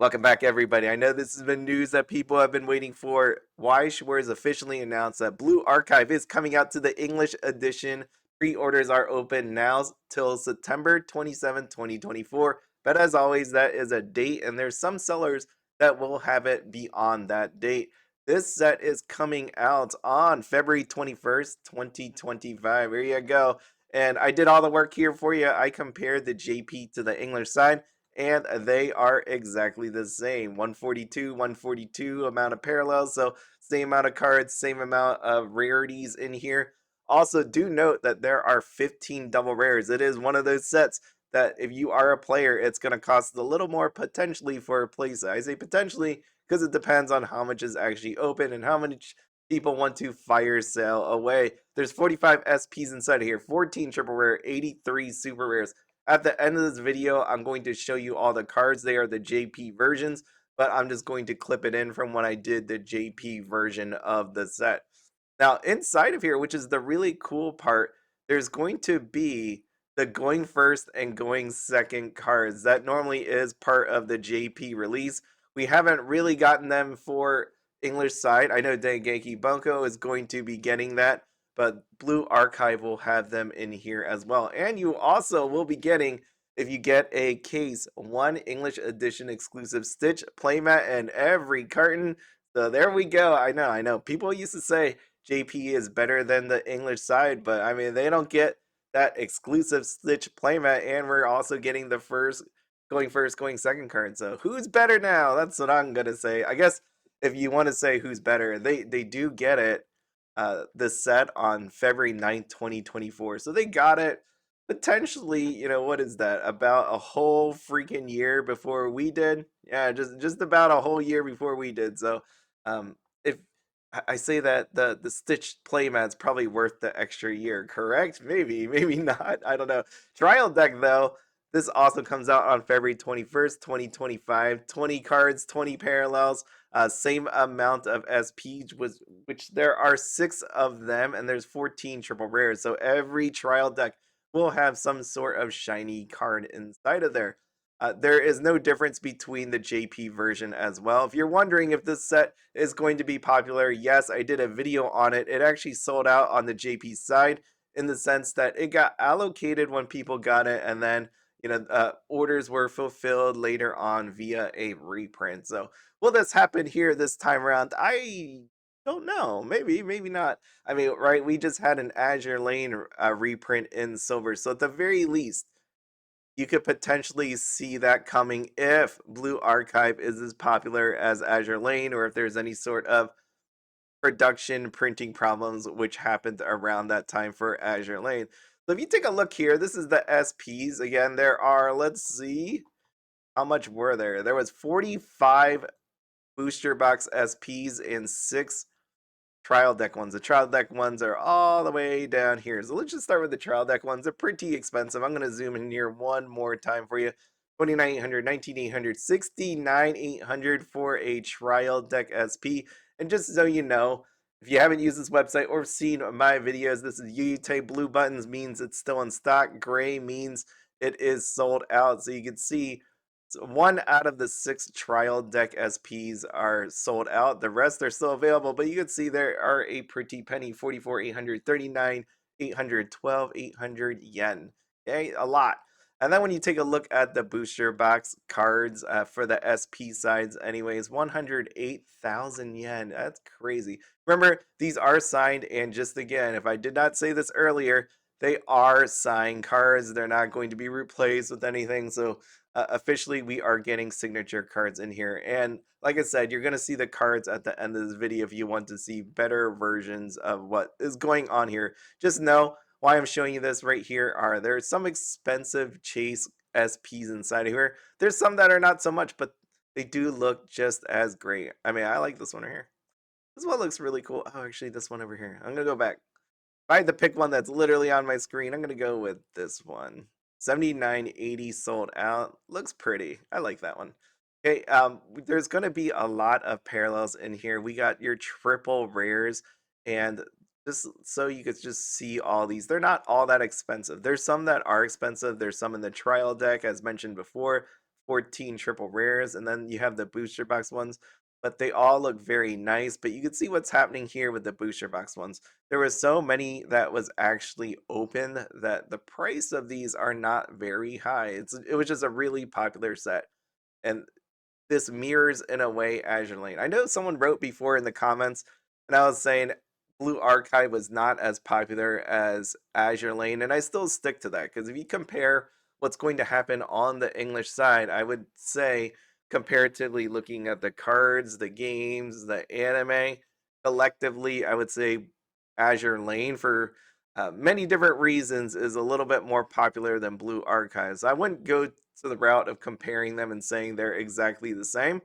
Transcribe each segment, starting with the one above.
Welcome back, everybody. I know this has been news that people have been waiting for. Weiss Schwarz officially announced that Blue Archive is coming out to the English edition. Pre-orders are open now till September 27, 2024. But as always, that is a date, and there's some sellers that will have it beyond that date. This set is coming out on February 21st, 2025. Here you go. And I did all the work here for you. I compared the JP to the English side, and they are exactly the same. 142 amount of parallels, so same amount of cards, same amount of rarities in here. Also, do note that there are 15 double rares. It is one of those sets that if you are a player, it's going to cost a little more potentially for a playset. I say potentially because it depends on how much is actually open and how much people want to fire sale away. There's 45 SPs inside of here, 14 triple rare, 83 super rares. At the end of this video, I'm going to show you all the cards. They are the JP versions, but I'm just going to clip it in from when I did the JP version of the set. Now, inside of here, which is the really cool part, there's going to be the going first and going second cards. That normally is part of the JP release. We haven't really gotten them for English side. I know Dengeki Bunko is going to be getting that, but Blue Archive will have them in here as well. And you also will be getting, if you get a case, one English edition exclusive Stitch playmat in every carton. So there we go. I know. People used to say JP is better than the English side, but I mean, they don't get that exclusive Stitch playmat, and we're also getting the first, going second card. So who's better now? That's what I'm gonna say. I guess if you want to say who's better, they do get it the set on February 9th, 2024. So they got it potentially, what is that? About a whole freaking year before we did. Yeah, just about a whole year before we did. So if I say that the stitched playmat's probably worth the extra year, correct? Maybe not. I don't know. Trial deck though, this also comes out on February 21st, 2025. 20 cards, 20 parallels, same amount of SPs, which there are 6 of them, and there's 14 triple rares. So every trial deck will have some sort of shiny card inside of there. There is no difference between the JP version as well. If you're wondering if this set is going to be popular, yes, I did a video on it. It actually sold out on the JP side in the sense that it got allocated when people got it, and then orders were fulfilled later on via a reprint. So will this happen here this time around? I don't know. Maybe not. I mean, right? We just had an Azur Lane reprint in silver, so at the very least, you could potentially see that coming if Blue Archive is as popular as Azur Lane, or if there's any sort of production printing problems which happened around that time for Azur Lane. So if you take a look here, this is the SPs. Again, there are, let's see, how much were there? There was 45 booster box SPs and 6 trial deck ones. The trial deck ones are all the way down here. So let's just start with the trial deck ones. They're pretty expensive. I'm going to zoom in here one more time for you. 29,800, 19,800, 69,800 for a trial deck SP. And just so you know, if you haven't used this website or seen my videos, this is yuyu-tei. Blue buttons means it's still in stock. Gray means it is sold out. So you can see, so 1 out of the 6 trial deck SPs are sold out. The rest are still available, but you can see there are a pretty penny. 44,800, 39,800, 12,800 yen. Okay, a lot. And then when you take a look at the booster box cards for the SP sides, anyways, 108,000 yen. That's crazy. Remember, these are signed, and just again, if I did not say this earlier, they are signed cards. They're not going to be replaced with anything. So officially, we are getting signature cards in here. And like I said, you're going to see the cards at the end of this video if you want to see better versions of what is going on here. Just know why I'm showing you this right here are there's some expensive Chase SPs inside of here. There's some that are not so much, but they do look just as great. I mean, I like this one right here. This one looks really cool. Oh, actually, this one over here. I'm going to go back. If I had to pick one that's literally on my screen, I'm going to go with this one. 79.80 sold out. Looks pretty. I like that one. Okay, there's going to be a lot of parallels in here. We got your triple rares, and just so you could just see all these. They're not all that expensive. There's some that are expensive. There's some in the trial deck, as mentioned before. 14 triple rares, and then you have the booster box ones, but they all look very nice. But you can see what's happening here with the booster box ones. There was so many that was actually open that the price of these are not very high. It was just a really popular set. And this mirrors in a way Azur Lane. I know someone wrote before in the comments, and I was saying Blue Archive was not as popular as Azur Lane, and I still stick to that because if you compare what's going to happen on the English side, I would say comparatively looking at the cards, the games, the anime, collectively, I would say Azur Lane for many different reasons is a little bit more popular than Blue Archives. I wouldn't go to the route of comparing them and saying they're exactly the same.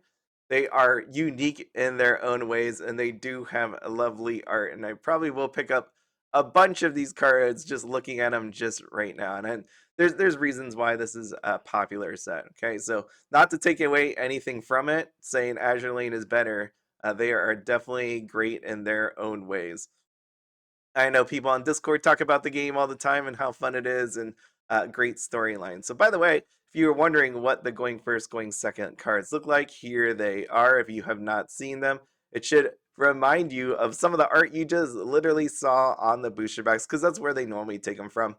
They are unique in their own ways, and they do have a lovely art. And I probably will pick up a bunch of these cards just looking at them just right now. And there's reasons why this is a popular set. Okay, so not to take away anything from it, saying Azur Lane is better. They are definitely great in their own ways. I know people on Discord talk about the game all the time and how fun it is and great storyline. So, by the way, if you were wondering what the going first, going second cards look like, here they are. If you have not seen them, it should remind you of some of the art you just literally saw on the booster box because that's where they normally take them from.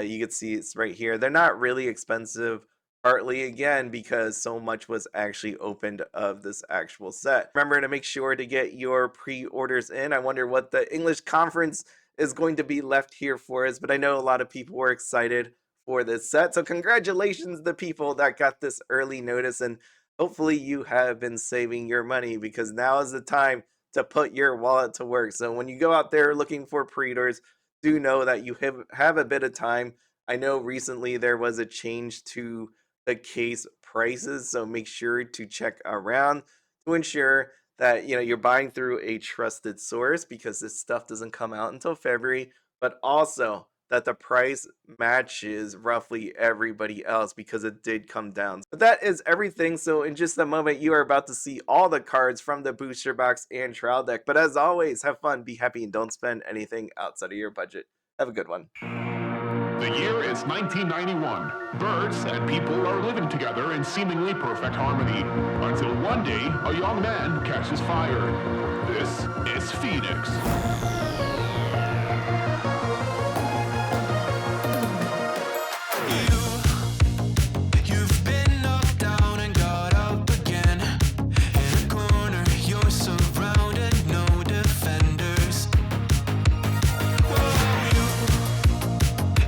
You can see it's right here. They're not really expensive. Partly again because so much was actually opened of this actual set. Remember to make sure to get your pre-orders in. I wonder what the English conference is going to be left here for us, but I know a lot of people were excited for this set. So congratulations to the people that got this early notice, and hopefully you have been saving your money because now is the time to put your wallet to work. So when you go out there looking for pre-orders, do know that you have a bit of time. I know recently there was a change to the case prices, so make sure to check around to ensure that you're buying through a trusted source because this stuff doesn't come out until February, but also that the price matches roughly everybody else because it did come down. But that is everything. So in just a moment you are about to see all the cards from the booster box and trial deck, but as always, have fun, be happy, and don't spend anything outside of your budget. Have a good one. The year is 1991. Birds and people are living together in seemingly perfect harmony. Until one day, a young man catches fire. This is Phoenix. You've been knocked down and got up again. In a corner, you're surrounded, no defenders.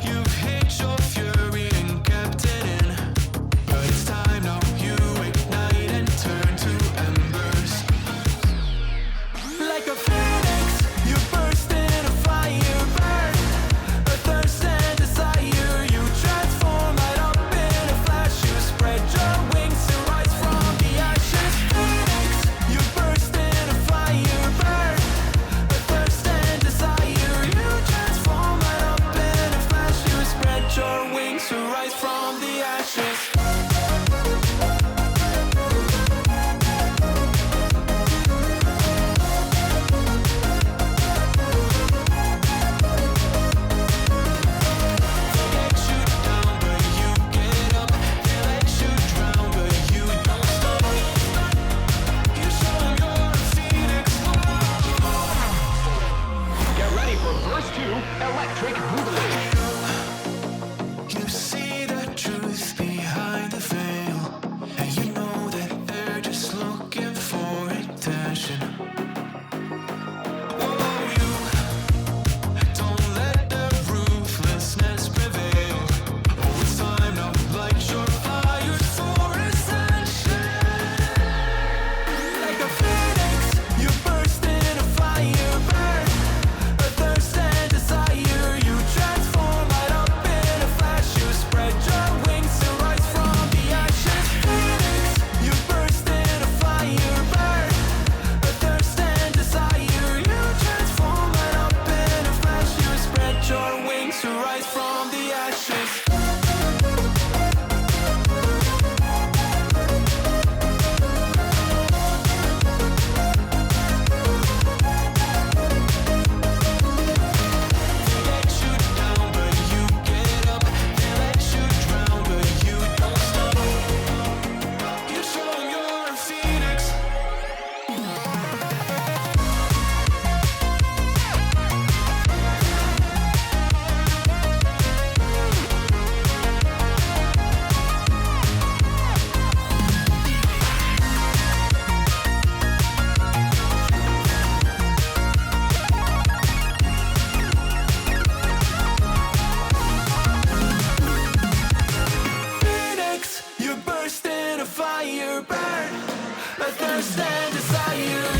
You've hid your fury and kept it in, but it's time now you ignite and turn to embers. Like a phoenix, you burst in. thirst and desire.